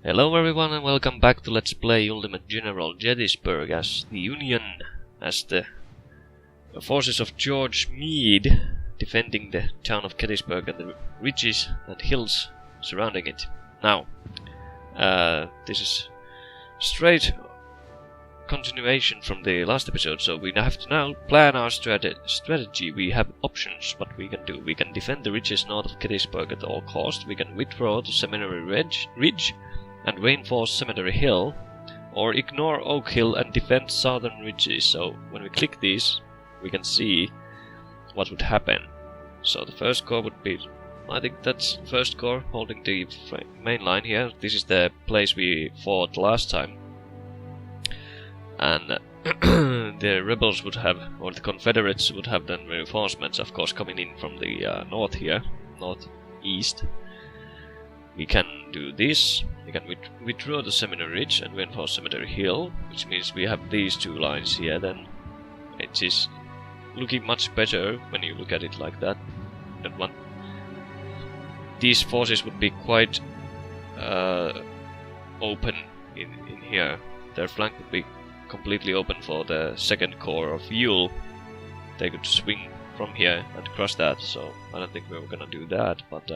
Hello everyone and welcome back to Let's Play Ultimate General Gettysburg as the Union, as the forces of George Meade defending the town of Gettysburg and the ridges and hills surrounding it. Now, this is straight continuation from the last episode, so we have to now plan our strategy. We have options what we can do. We can defend the ridges north of Gettysburg at all costs, we can withdraw to Seminary Ridge and reinforce Cemetery Hill, or ignore Oak Hill and defend southern ridges. So when we click these, we can see what would happen. So the first corps would be, I think that's first corps holding the main line here. This is the place we fought last time. And the rebels would have, or the Confederates would have done reinforcements, of course, coming in from the north here, northeast. We can do this. We can withdraw the Seminary Ridge and reinforce Cemetery Hill, which means we have these two lines here. Then it is looking much better when you look at it like that. That one. These forces would be quite open in here. Their flank would be completely open for the second corps of Ewell. They could swing from here and cross that. So I don't think we were gonna do that, but.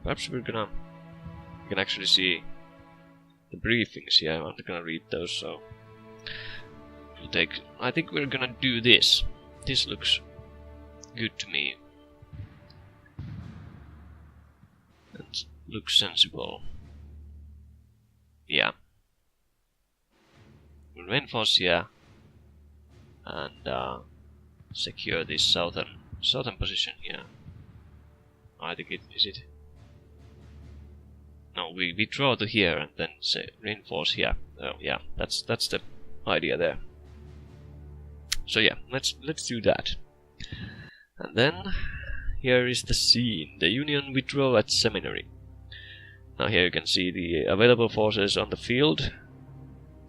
Perhaps we can actually see the briefings here. I'm not gonna read those, so we'll take. I think we're gonna do this. This looks good to me. It looks sensible. Yeah. We'll reinforce here and secure this southern position here. I think is it. No, we withdraw to here and then say reinforce here. Oh yeah, that's the idea there. So yeah, let's do that. And then here is the scene. The Union withdraw at Seminary. Now here you can see the available forces on the field.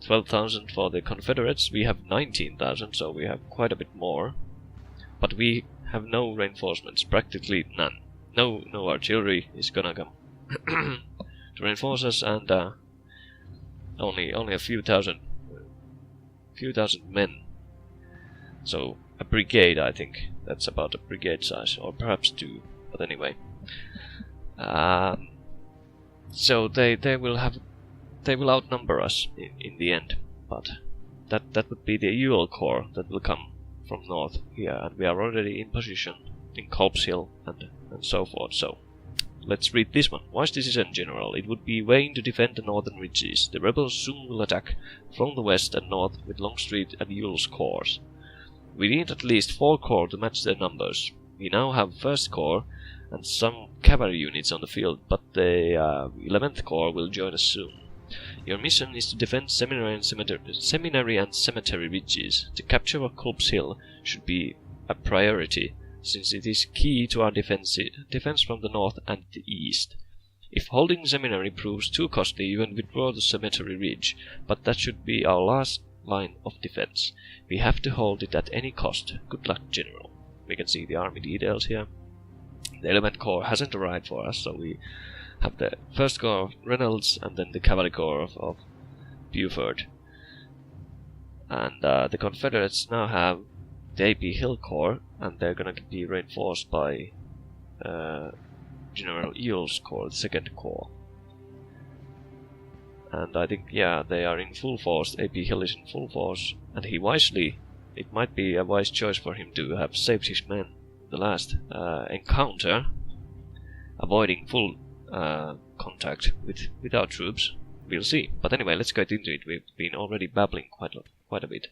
12,000 for the Confederates. We have 19,000, so we have quite a bit more. But we have no reinforcements, practically none. No artillery is gonna come to reinforce us, and only a few thousand men. So a brigade, I think that's about a brigade size, or perhaps two. But anyway, so they will outnumber us in the end. But that would be the Ewell Corps that will come from north here, and we are already in position in Culp's Hill and so forth. So. Let's read this one. Wise decision, General. It would be vain to defend the northern ridges. The rebels soon will attack from the west and north with Longstreet and Ewell's corps. We need at least 4 corps to match their numbers. We now have 1st Corps and some cavalry units on the field, but the 11th Corps will join us soon. Your mission is to defend Seminary and Cemetery ridges. The capture of Culp's Hill should be a priority, since it is key to our defense from the north and the east. If holding Seminary proves too costly, you can withdraw the Cemetery Ridge, but that should be our last line of defense. We have to hold it at any cost. Good luck, General. We can see the army details here. The 11th Corps hasn't arrived for us, so we have the 1st Corps of Reynolds and then the Cavalry Corps of Buford. And the Confederates now have the A.P. Hill Corps, and they're gonna be reinforced by General Ewell's Corps, the 2nd Corps. And I think, yeah, they are in full force. A.P. Hill is in full force, and it might be a wise choice for him to have saved his men in the last encounter, avoiding full contact with our troops. We'll see. But anyway, let's get into it. We've been already babbling quite a bit.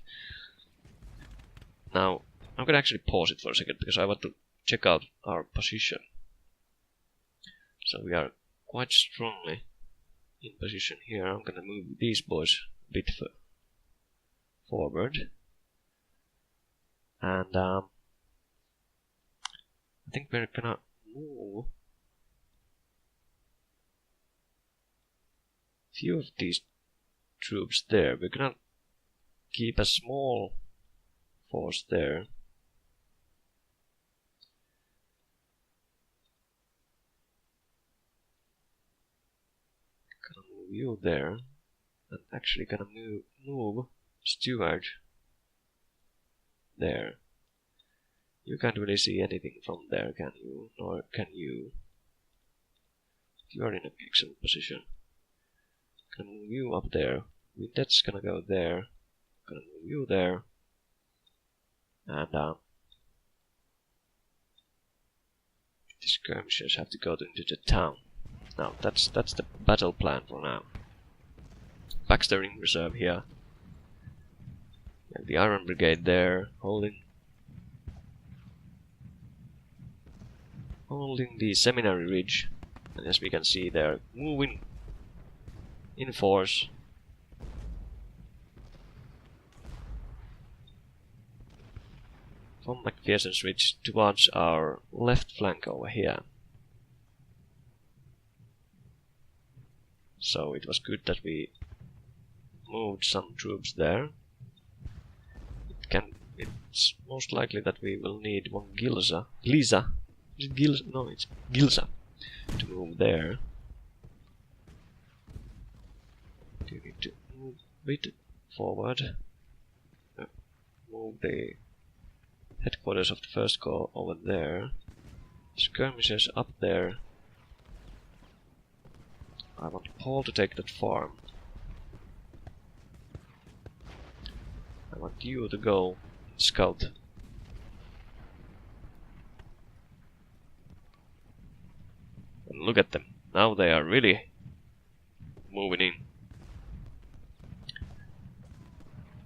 Now, I'm gonna actually pause it for a second because I want to check out our position. So we are quite strongly in position here. I'm gonna move these boys a bit forward. And I think we're gonna move a few of these troops there. We're gonna keep a small force there. move you there. And actually gonna move Stewart there. You can't really see anything from there, can you? Nor can you. You are in an excellent position. Gonna move you up there. That's gonna go there. Gonna move you there. And the skirmishers have to go into the town. Now that's the battle plan for now. Baxter in reserve here. And the Iron Brigade there, holding the Seminary Ridge. And as we can see, they're moving in force. From McPherson's Ridge towards our left flank over here. So it was good that we moved some troops there. It's most likely that we will need one Gilza. Is it Gilza? No, it's Gilza to move there. Do you need to move a bit forward? Move the headquarters of the First Corps over there. Skirmishers up there. I want Paul to take that farm. I want you to go scout. And look at them. Now they are really moving in.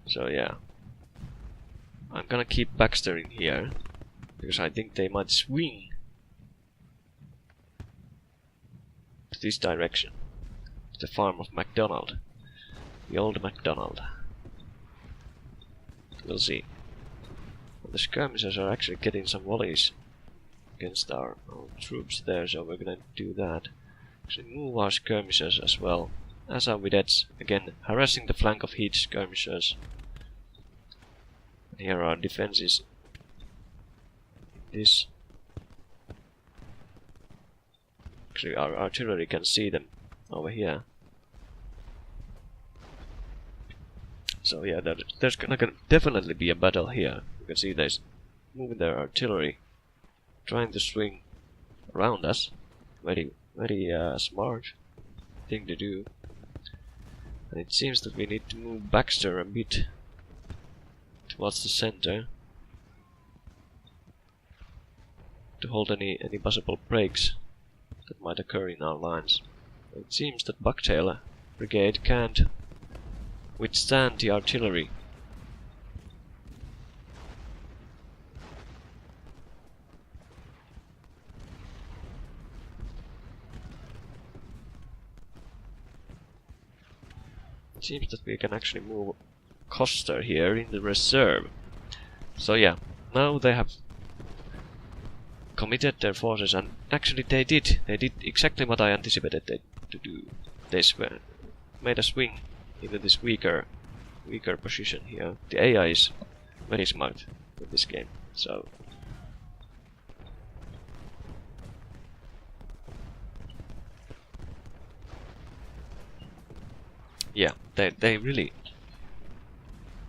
So yeah. I'm gonna keep Baxter in here, because I think they might swing to this direction. To the farm of MacDonald. The old MacDonald. We'll see. And the skirmishers are actually getting some volleys against our troops there, so we're gonna do that. Actually move our skirmishers as well as our vedettes, again harassing the flank of Heat skirmishers. And here are defenses. This. Actually our artillery can see them over here. So yeah, there's gonna definitely be a battle here. You can see they're moving their artillery, trying to swing around us. Very smart thing to do. And it seems that we need to move Baxter a bit towards the center to hold any possible breaks that might occur in our lines. It seems that Bucktail Brigade can't withstand the artillery. It seems that we can actually move Coster here in the reserve. So yeah, now they have committed their forces, and actually they did exactly what I anticipated to do. They made a swing into this weaker position here. The AI is very smart in this game, so yeah, they really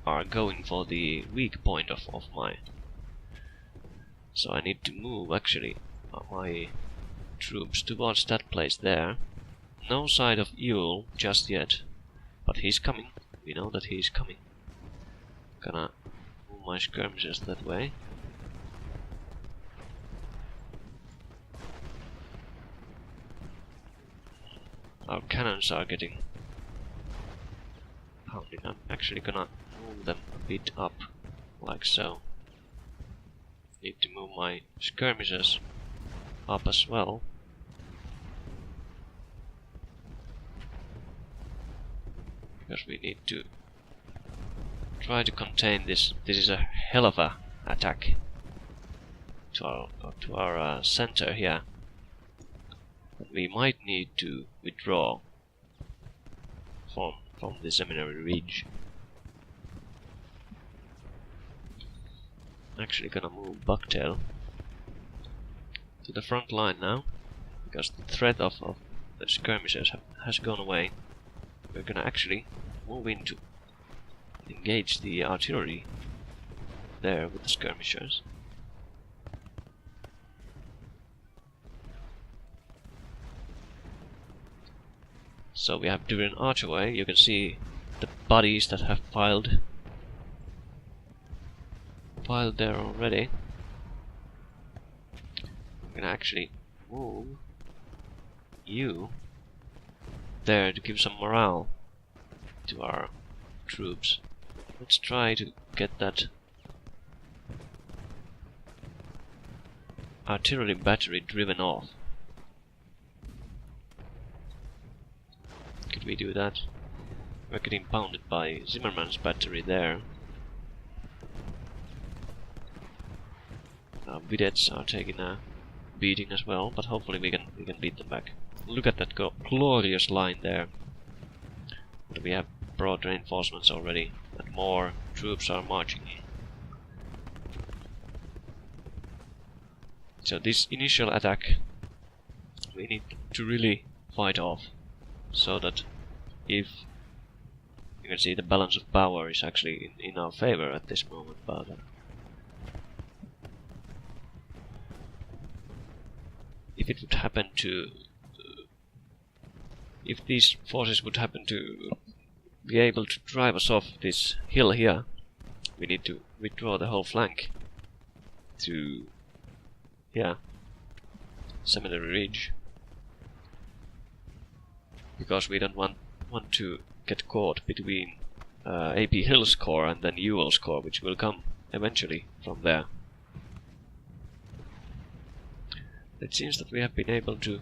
are going for the weak point of mine. So I need to move actually my troops towards that place there. No sight of Ewell just yet, but he's coming. We know that he's coming. Gonna move my skirmishers that way. Our cannons are getting pounded. I'm actually gonna move them a bit up, like so. Need to move my skirmishers up as well. Because we need to try to contain this. This is a hell of a attack to our center here. But we might need to withdraw from the Seminary Ridge. Actually gonna move Bucktail to the front line now, because the threat of the skirmishers has gone away. we're gonna actually move in to engage the artillery there with the skirmishers. So we have driven archway. You can see the bodies that have piled there already. I'm gonna actually move you there to give some morale to our troops. Let's try to get that artillery battery driven off. Could we do that? We're getting pounded by Zimmerman's battery there. Vedettes are taking a beating as well, but hopefully we can beat them back. Look at that glorious line there. But we have brought reinforcements already, and more troops are marching in. So this initial attack we need to really fight off, so that if you can see the balance of power is actually in our favor at this moment, but if it would happen to if these forces would happen to be able to drive us off this hill here, we need to withdraw the whole flank to Seminary Ridge, because we don't want to get caught between AP Hill's corps and then Ewell's corps, which will come eventually from there. It seems that we have been able to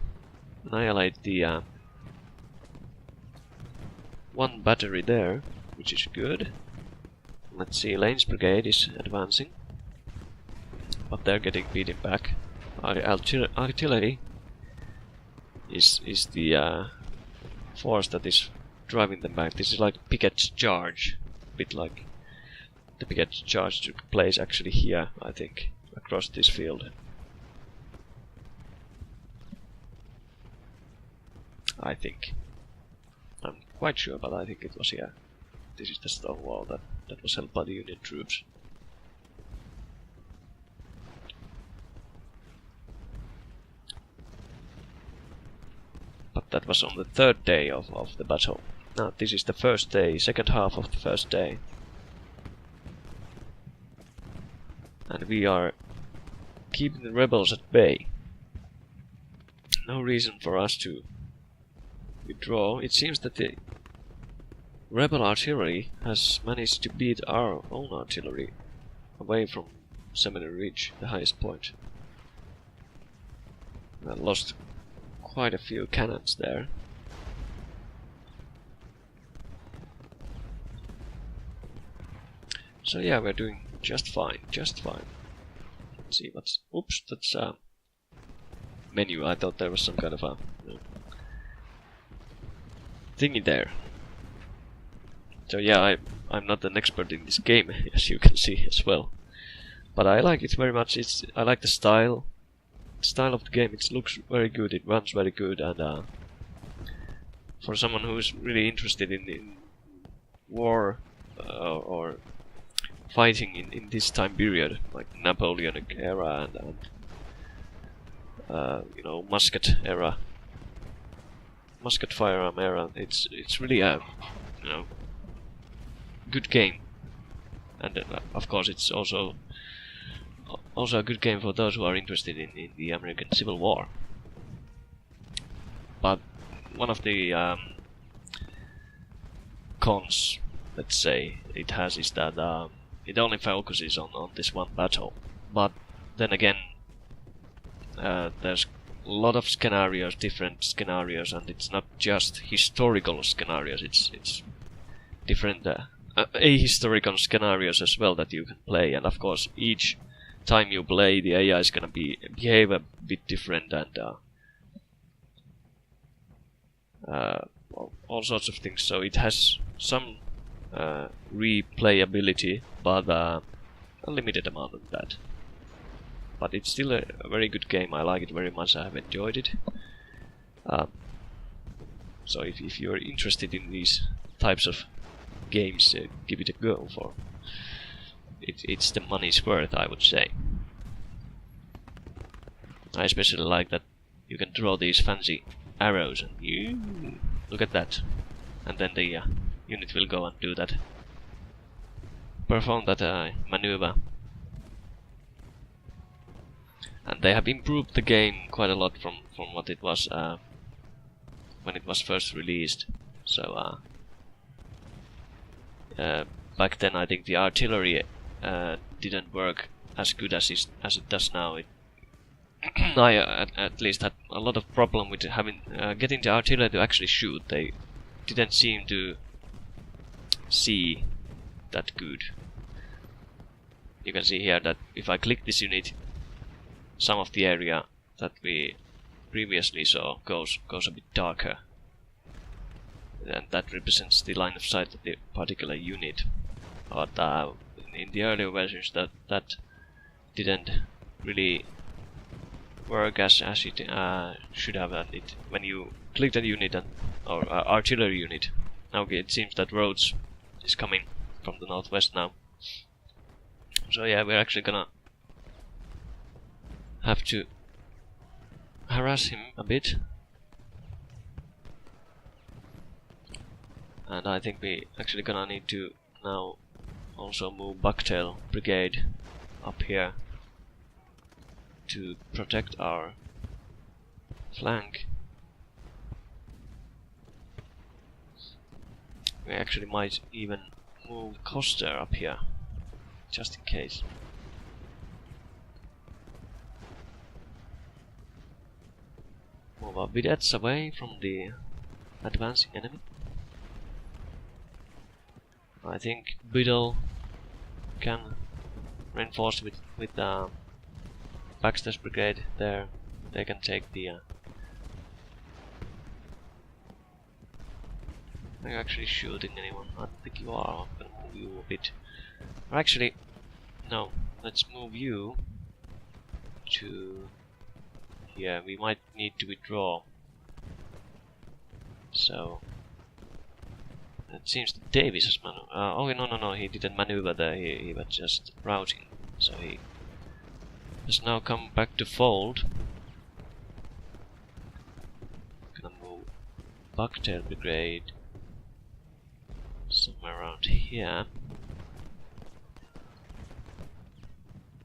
annihilate the one battery there, which is good. Let's see, Lane's brigade is advancing, but they're getting beaten back. Our artillery is the force that is driving them back. This is like Pickett's charge, a bit like the Pickett's charge took place actually here, I think, across this field. I think. I'm quite sure, but I think it was here. This is the stone wall that was held by the Union troops. But that was on the third day of the battle. Now this is the first day, second half of the first day. And we are keeping the rebels at bay. No reason for us to withdraw. It seems that the rebel artillery has managed to beat our own artillery away from Seminary Ridge, the highest point. I lost quite a few cannons there. So yeah, we're doing just fine, just fine. Let's see what's... Oops, that's a menu. I thought there was some kind of a thingy there. So yeah, I'm not an expert in this game, as you can see as well. But I like it very much. I like the style of the game. It looks very good, it runs very good, and for someone who's really interested in war or fighting in this time period, like Napoleonic era and you know, musket era, musket firearm era, it's really a good game, and of course it's also a good game for those who are interested in the American Civil War. But one of the cons, let's say, it has is that it only focuses on this one battle. But then again, there's a lot of scenarios, different scenarios, and it's not just historical scenarios. It's different ahistorical scenarios as well that you can play, and of course each time you play, the AI is gonna behave a bit different, and all sorts of things. So it has some replayability, but a limited amount of that. But it's still a very good game. I like it very much. I have enjoyed it. So if you're interested in these types of games, give it a go. For it's the money's worth, I would say. I especially like that you can draw these fancy arrows and you look at that, and then the unit will go and do that, perform that maneuver. And they have improved the game quite a lot from what it was when it was first released. So back then I think the artillery didn't work as good as it does now. I at least had a lot of problem with having getting the artillery to actually shoot. They didn't seem to see that good. You can see here that if I click this unit, some of the area that we previously saw goes a bit darker, and that represents the line of sight of the particular unit. But in the earlier versions, that didn't really work as it should have. And it when you click that unit or artillery unit, okay, it seems that Rhodes is coming from the northwest now. So yeah, we're actually gonna have to harass him a bit, and I think we actually gonna need to now also move Bucktail Brigade up here to protect our flank. We actually might even move Coster up here, just in case. Move our vedettes away from the advancing enemy. I think Biddle can reinforce with Baxter's brigade there. They can take the are you actually shooting anyone? I think you are. I'm gonna move you a bit. Or actually, no. Let's move you to here. We might need to withdraw. So it seems that Davis has maneuvered. Oh no, he didn't maneuver there. He was just routing. So he has now come back to fold. Gonna move Bucktail Brigade somewhere around here.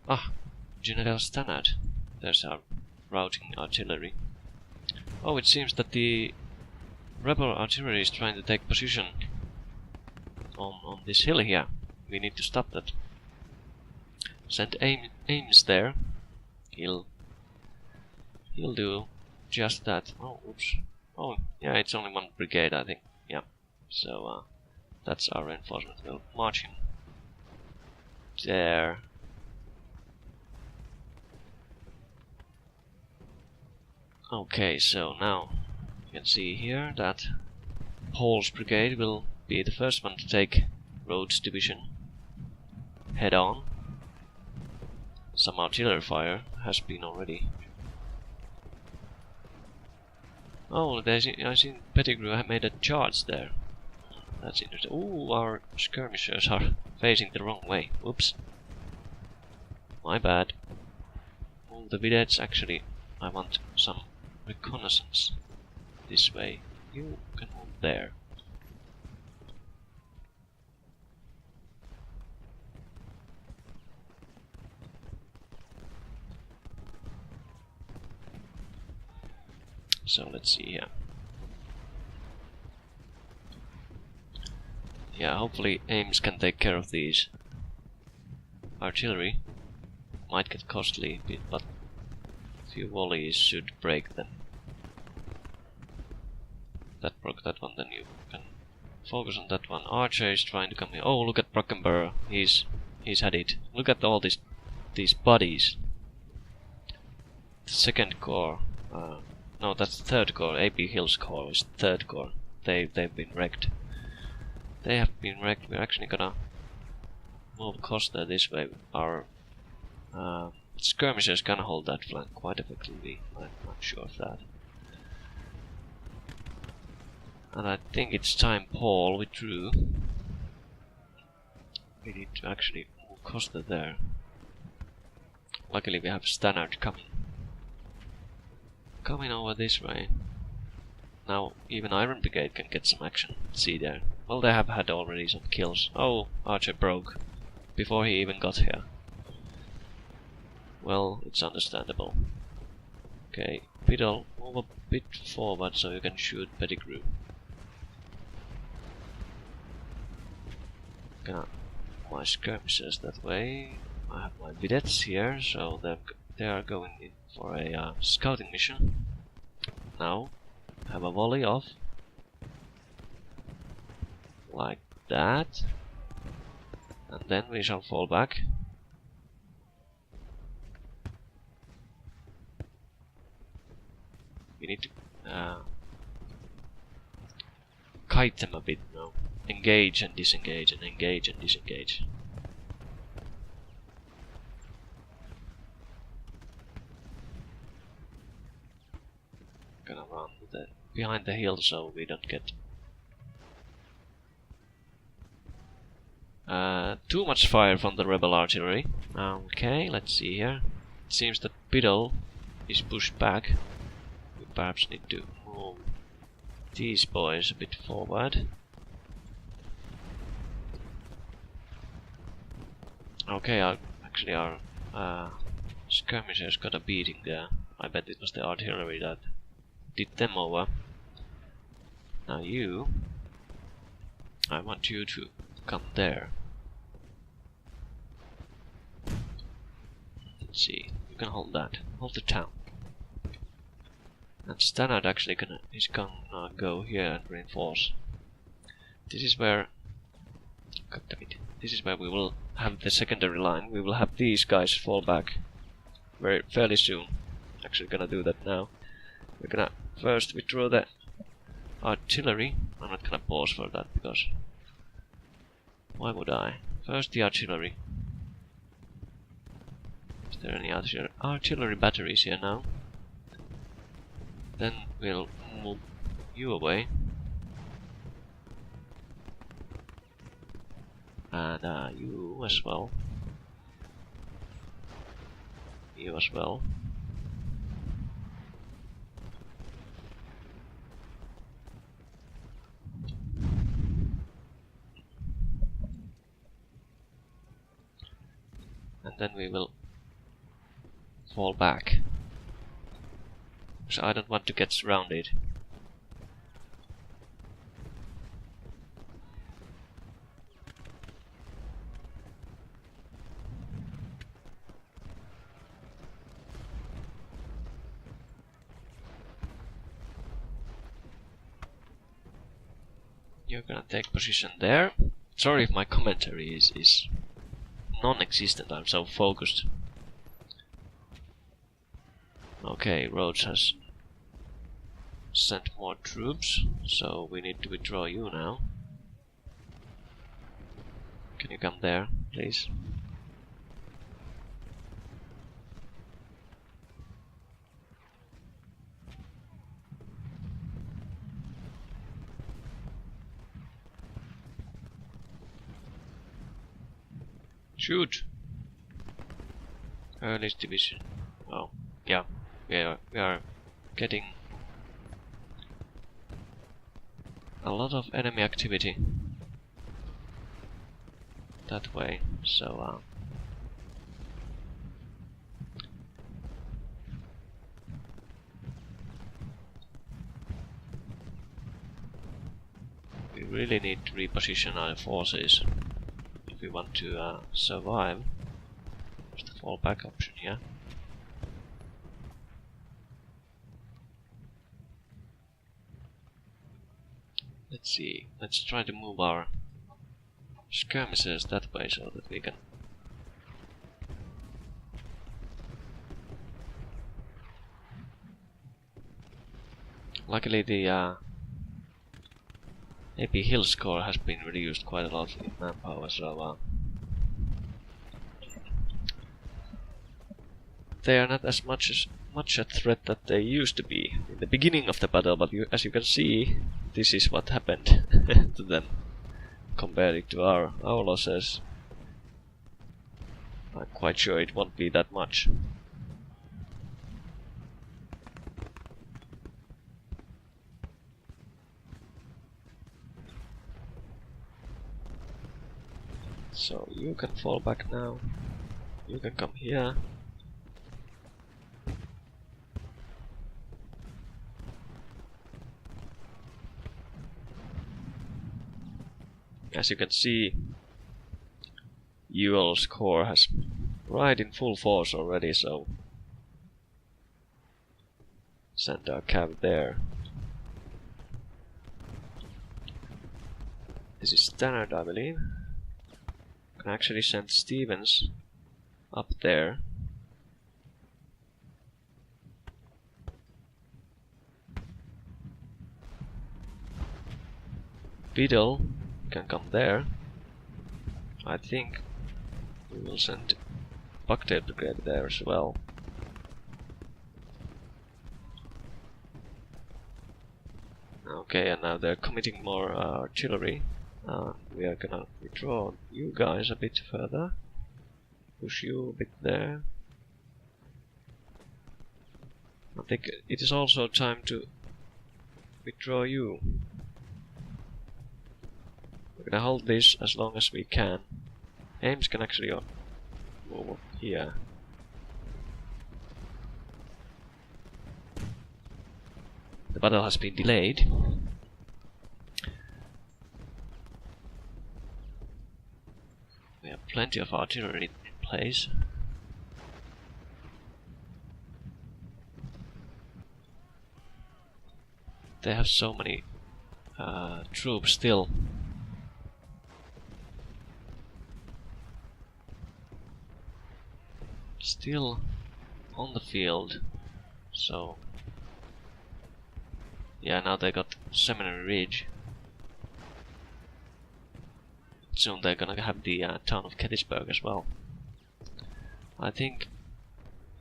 Ah, General Stannard. There's our routing artillery. Oh, it seems that the rebel artillery is trying to take position on this hill here. We need to stop that. Send Ames there. He'll do just that. Oh, oops. Oh, yeah, it's only one brigade, I think. Yeah. So that's our reinforcement. We'll march him there. Okay, so now you can see here that Paul's brigade will be the first one to take Rhodes' division head on. Some artillery fire has been already. Oh, I see Pettigrew have made a charge there. That's interesting. Ooh, our skirmishers are facing the wrong way. Whoops. My bad. Oh, the vedettes actually. I want some reconnaissance this way. You can move there. So let's see here. Yeah, hopefully Ames can take care of these. Artillery might get costly a bit, but a few volleys should break them. That broke that one, then you can focus on that one. Archer is trying to come here. Oh, look at Brockenborough. He's had it. Look at all these bodies. The second corps. No, that's the third corps. AP Hill's corps is the third corps. They've been wrecked. They have been wrecked. We're actually gonna move Costa this way. Our skirmishers can hold that flank quite effectively. I'm sure of that. And I think it's time Paul withdrew. We need to actually move Costa there. Luckily we have Stannard coming over this way. Now even Iron Brigade can get some action. See there. Well, they have had already some kills. Oh, Archer broke before he even got here. Well, it's understandable. Okay, Biddle, move a bit forward so you can shoot Pettigrew. Gonna my skirmishers that way. I have my vedettes here, so they are going in for a scouting mission. Now, have a volley off. Like that. And then we shall fall back. We need to kite them a bit now. Engage and disengage and engage and disengage. Gonna run behind the hill so we don't get too much fire from the rebel artillery. Okay, let's see here. It seems that Biddle is pushed back. We perhaps need to move these boys a bit forward. Okay, our skirmishers got a beating there. I bet it was the artillery that did them over. Now I want you to come there. Let's see, you can hold that. Hold the town. And Stannard actually is gonna go here and reinforce. This is where we will have the secondary line. We will have these guys fall back fairly soon. Actually gonna do that now. We're gonna first withdraw the artillery. I'm not gonna pause for that because why would I? First the artillery. Is there any artillery batteries here now? Then we'll move you away. And you as well. You as well. And then we will fall back. So I don't want to get surrounded. You're gonna take position there. Sorry if my commentary is non-existent, I'm so focused. Okay, Rhodes has sent more troops, so we need to withdraw you now. Can you come there, please? Shoot! Earliest division. Oh, yeah, we are getting a lot of enemy activity that way, so we really need to reposition our forces if we want to survive. There's the fallback option here. Let's see, let's try to move our skirmishers that way so that we can luckily the AP Hill score has been reduced quite a lot in manpower, so they are not as much a threat that they used to be in in the beginning of the battle, but as you can see, this is what happened to them compared to our losses. I'm quite sure it won't be that much. So you can fall back now. You can come here. As you can see, Ewell's corps has right in full force already, so send our cav there. This is standard, I believe. Can actually send Stevens up there. Biddle can come there. I think we will send Bucktail Brigade there as well. Okay, and now they're committing more artillery. We are gonna withdraw you guys a bit further. Push you a bit there. I think it is also time to withdraw you. We're gonna hold this as long as we can. Ames can actually move up here. The battle has been delayed. We have plenty of artillery in place. They have so many troops still. Still on the field, so yeah, now they got Seminary Ridge. Soon they're gonna have the town of Gettysburg as well. I think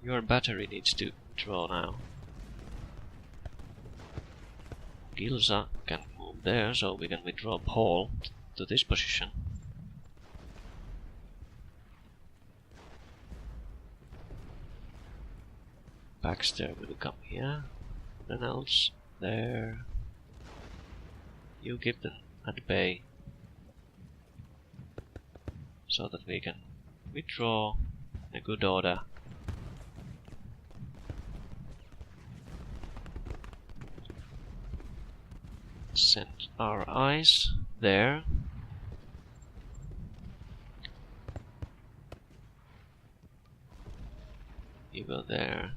your battery needs to draw now. Gilza can move there, so we can withdraw Paul to this position. Baxter will come here. Reynolds there. You keep them at bay so that we can withdraw in a good order. Send our eyes there. You go there.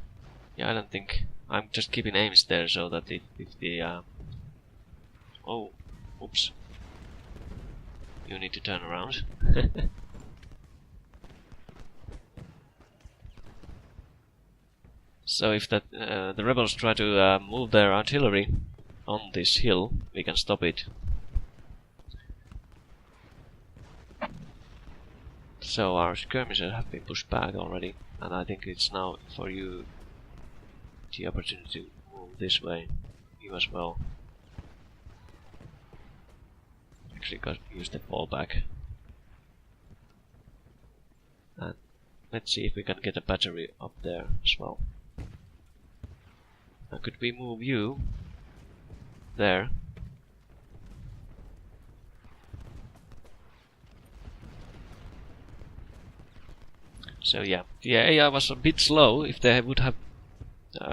Yeah, I don't think... I'm just keeping Ames there so that if the... Oh, oops. You need to turn around. So if that the rebels try to move their artillery on this hill, we can stop it. So our skirmishers have been pushed back already, and I think it's now for you the opportunity to move this way. You as well. Actually got use the fallback. And let's see if we can get a battery up there as well. Now could we move you there? So yeah, the AI was a bit slow. If they would have...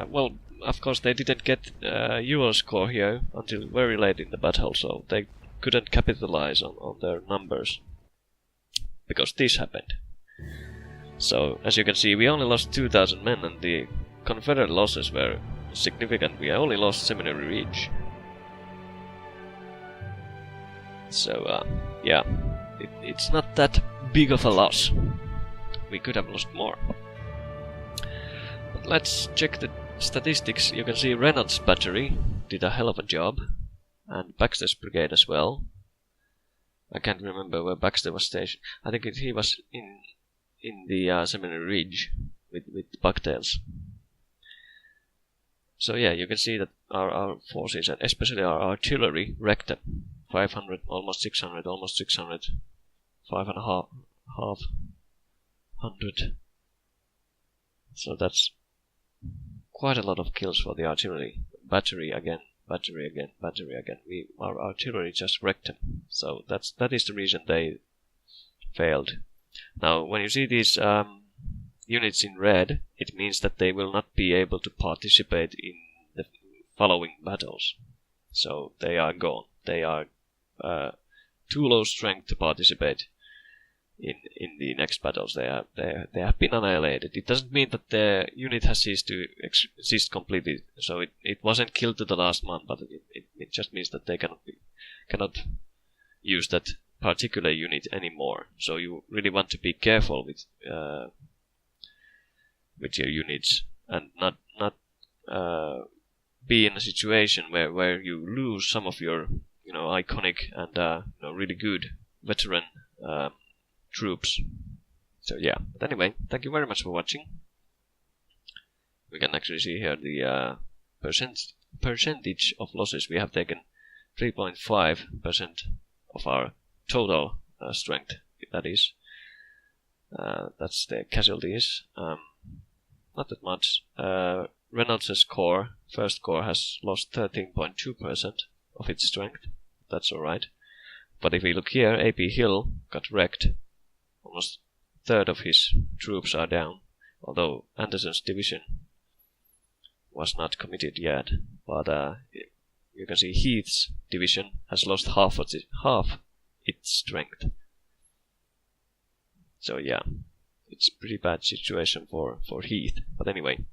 well, of course they didn't get Ewell's corps here until very late in the battle, so they couldn't capitalize on their numbers. Because this happened. So, as you can see, we only lost 2,000 men, and the Confederate losses were significant. We only lost Seminary Ridge. So, yeah, it's not that big of a loss. We could have lost more. But let's check the statistics. You can see Reynolds' battery did a hell of a job, and Baxter's brigade as well. I can't remember where Baxter was stationed. I think he was in the Seminary Ridge with Bucktails. So yeah, you can see that our forces, and especially our artillery, wrecked them. 500, almost 600, 500. So that's quite a lot of kills for the artillery. Battery again. Our artillery just wrecked them. So that is the reason they failed. Now, when you see these units in red, it means that they will not be able to participate in the following battles. So they are gone. They are too low strength to participate in the next battles. They have been annihilated. It doesn't mean that the unit has ceased to exist completely. So it wasn't killed to the last man, but it just means that they cannot use that particular unit anymore. So you really want to be careful with your units and not be in a situation where you lose some of your iconic and really good veteran troops. So yeah, but anyway, thank you very much for watching. We can actually see here the percentage of losses. We have taken 3.5% of our total strength. That is, that's the casualties. Not that much. Reynolds' corps, first corps, has lost 13.2% of its strength. That's alright. But if we look here, AP Hill got wrecked. Almost a third of his troops are down. Although Anderson's division was not committed yet. But you can see Heath's division has lost half its strength. So yeah, it's a pretty bad situation for Heath. But anyway,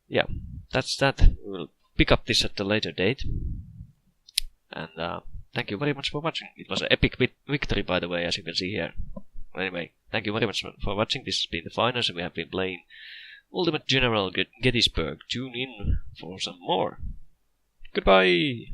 yeah, that's that. We will pick up this at a later date. And thank you very much for watching. It was an epic victory, by the way, as you can see here. But anyway, thank you very much for watching. This has been TheFeiners, and we have been playing Ultimate General Gettysburg. Tune in for some more. Goodbye!